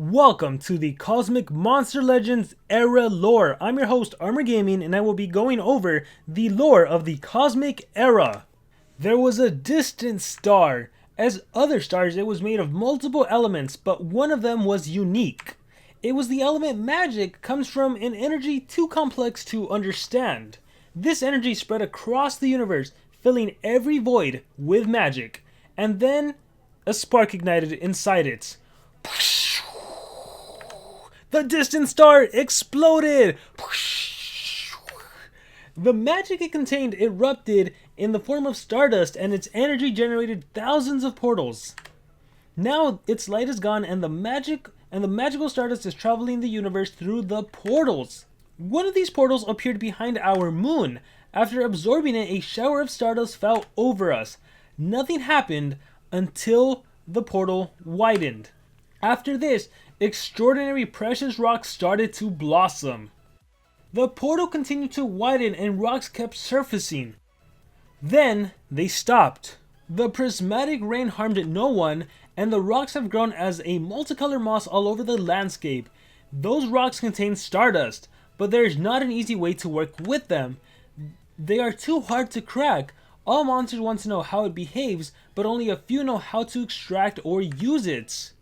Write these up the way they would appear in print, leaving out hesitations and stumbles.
Welcome to the Cosmic Monster Legends era lore. I'm your host, Armor Gaming, and I will be going over the lore of the Cosmic era. There was a distant star. As other stars, it was made of multiple elements, but one of them was unique. It was the element magic, comes from an energy too complex to understand. This energy spread across the universe, filling every void with magic. And then, a spark ignited inside it. The distant star exploded! The magic it contained erupted in the form of stardust, and its energy generated thousands of portals. Now its light is gone, and the magical stardust is traveling the universe through the portals. One of these portals appeared behind our moon. After absorbing it, a shower of stardust fell over us. Nothing happened until the portal widened. After this, extraordinary precious rocks started to blossom. The portal continued to widen and rocks kept surfacing. Then they stopped. The prismatic rain harmed no one, and the rocks have grown as a multicolored moss all over the landscape. Those rocks contain stardust, but there is not an easy way to work with them. They are too hard to crack. All monsters want to know how it behaves, but only a few know how to extract or use it.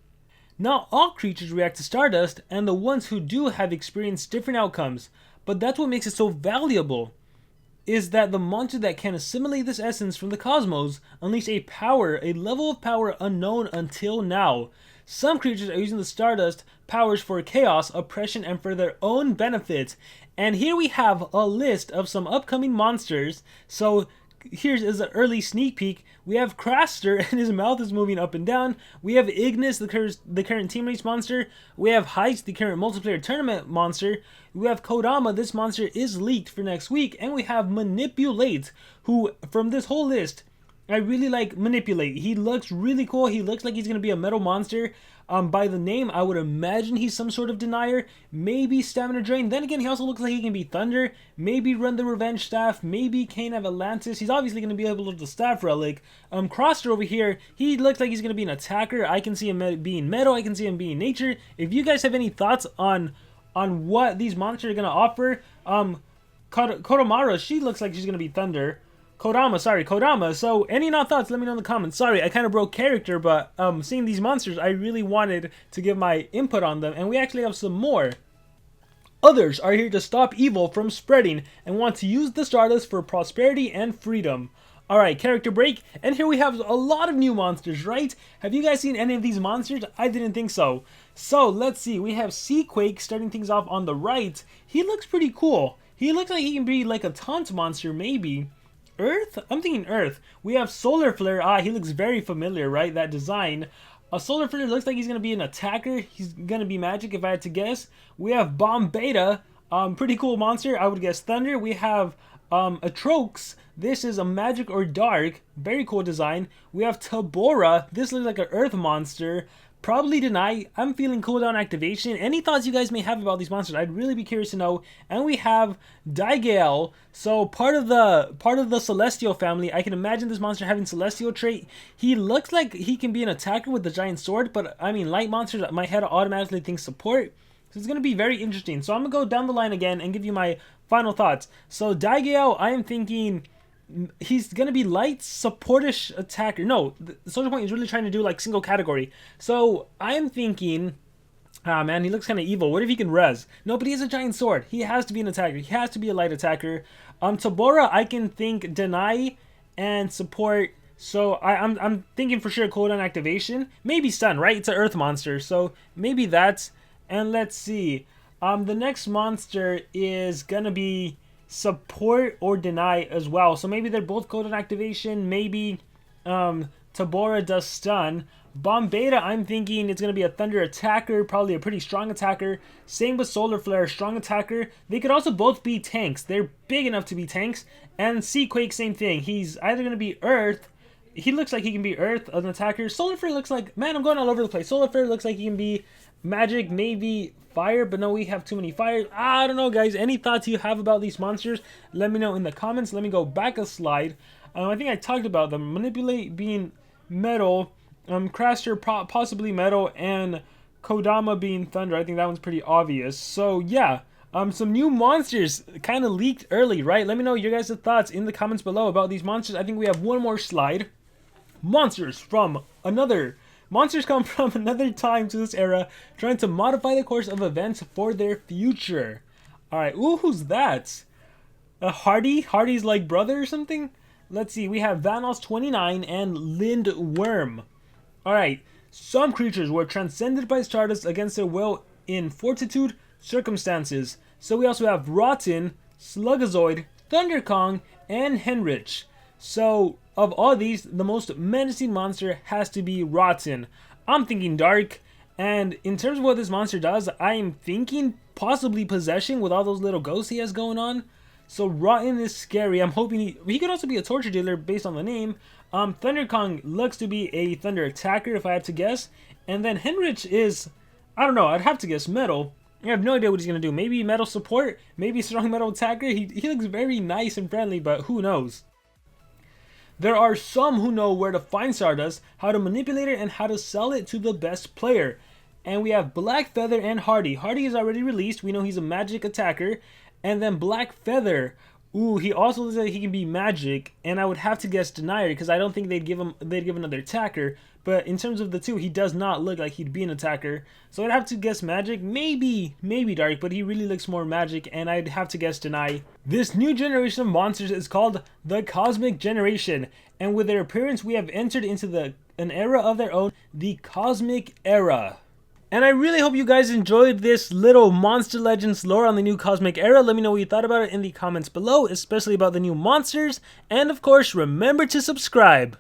Not all creatures react to stardust, and the ones who do have experienced different outcomes, but that's what makes it so valuable, is that the monster that can assimilate this essence from the cosmos unleash a level of power unknown until now. Some creatures are using the stardust powers for chaos, oppression, and for their own benefit. And here we have a list of some upcoming monsters. So here's an early sneak peek. We have Craster, and his mouth is moving up and down. We have Ignis, the current team race monster. We have Heist, the current multiplayer tournament monster. We have Kodama, this monster is leaked for next week. And we have Manipulate, who, from this whole list, I really like Manipulate. He looks really cool. He looks like he's going to be a metal monster. By the name, I would imagine he's some sort of denier. Maybe Stamina Drain. Then again, he also looks like he can be Thunder. Maybe run the Revenge Staff. Maybe Kane of Atlantis. He's obviously going to be able to do the Staff Relic. Craster over here, he looks like he's going to be an attacker. I can see him being Metal. I can see him being Nature. If you guys have any thoughts on what these monsters are going to offer, Kodomara, she looks like she's going to be Thunder. Kodama. So, any thoughts, let me know in the comments. Sorry, I kind of broke character, but seeing these monsters, I really wanted to give my input on them, and we actually have some more. Others are here to stop evil from spreading and want to use the Stardust for prosperity and freedom. Alright, character break, and here we have a lot of new monsters, right? Have you guys seen any of these monsters? I didn't think so. So, let's see, we have Seaquake starting things off on the right. He looks pretty cool. He looks like he can be like a taunt monster, maybe. Earth? I'm thinking Earth. We have Solar Flare. He looks very familiar, right? That design. A Solar Flare looks like he's going to be an attacker. He's going to be magic if I had to guess. We have Bomb Beta. Pretty cool monster. I would guess Thunder. We have Atrox. This is a magic or dark. Very cool design. We have Tabora. This looks like an Earth monster. Probably Deny. I'm feeling cooldown activation. Any thoughts you guys may have about these monsters, I'd really be curious to know. And we have Digael. So part of the Celestial family. I can imagine this monster having Celestial trait. He looks like he can be an attacker with the giant sword, but I mean light monsters, my head automatically thinks support. So it's going to be very interesting. So I'm going to go down the line again and give you my final thoughts. So Digael, I am thinking he's gonna be light supportish attacker. No, the SocialPoint is really trying to do like single category. So I'm thinking, man, he looks kind of evil. What if he can res? No, but he has a giant sword. He has to be an attacker. He has to be a light attacker. Tabora, I can think deny and support. So I'm thinking for sure cooldown activation. Maybe stun, right? It's an earth monster, so maybe that's. And let's see. The next monster is gonna be support or deny as well. So maybe they're both cooldown activation. Maybe Tabora does stun. Bomb Beta, I'm thinking it's going to be a thunder attacker, probably a pretty strong attacker. Same with Solar Flare, strong attacker. They could also both be tanks. They're big enough to be tanks. And Seaquake, same thing. He's either going to be Earth. He looks like he can be Earth, an attacker. Solar Flare looks like, man, I'm going all over the place. Solar Flare looks like he can be magic, maybe fire, but no, we have too many fires. I don't know, guys. Any thoughts you have about these monsters, let me know in the comments. Let me go back a slide. I think I talked about them. Manipulate being metal, Craster possibly metal, and Kodama being thunder. I think that one's pretty obvious. So yeah, some new monsters kind of leaked early, right? Let me know your guys' thoughts in the comments below about these monsters. I think we have one more slide. Monsters come from another time to this era, trying to modify the course of events for their future. Alright, ooh, who's that? Hardy? Hardy's like brother or something? Let's see, we have Vanos 29 and Lindworm. Alright, some creatures were transcended by Stardust against their will in fortitude circumstances. So we also have Rotten, Slugazoid, Thunderkong, and Henrich. So, of all these, the most menacing monster has to be Rotten. I'm thinking Dark, and in terms of what this monster does, I am thinking possibly Possession with all those little ghosts he has going on. So Rotten is scary. I'm hoping he could also be a torture dealer based on the name. Thunderkong looks to be a thunder attacker if I had to guess. And then Henrich is, I don't know, I'd have to guess metal. I have no idea what he's going to do. Maybe metal support, maybe strong metal attacker. He looks very nice and friendly, but who knows. There are some who know where to find Stardust, how to manipulate it, and how to sell it to the best player. And we have Black Feather and Hardy. Hardy is already released. We know he's a magic attacker. And then Black Feather, ooh, he also looks like he can be magic. And I would have to guess Denier because I don't think they'd give another attacker. But in terms of the two, he does not look like he'd be an attacker. So I'd have to guess magic, maybe Dark, but he really looks more magic, and I'd have to guess Deny. This new generation of monsters is called the Cosmic Generation, and with their appearance, we have entered into an era of their own, the Cosmic Era. And I really hope you guys enjoyed this little Monster Legends lore on the new Cosmic Era. Let me know what you thought about it in the comments below, especially about the new monsters. And of course, remember to subscribe.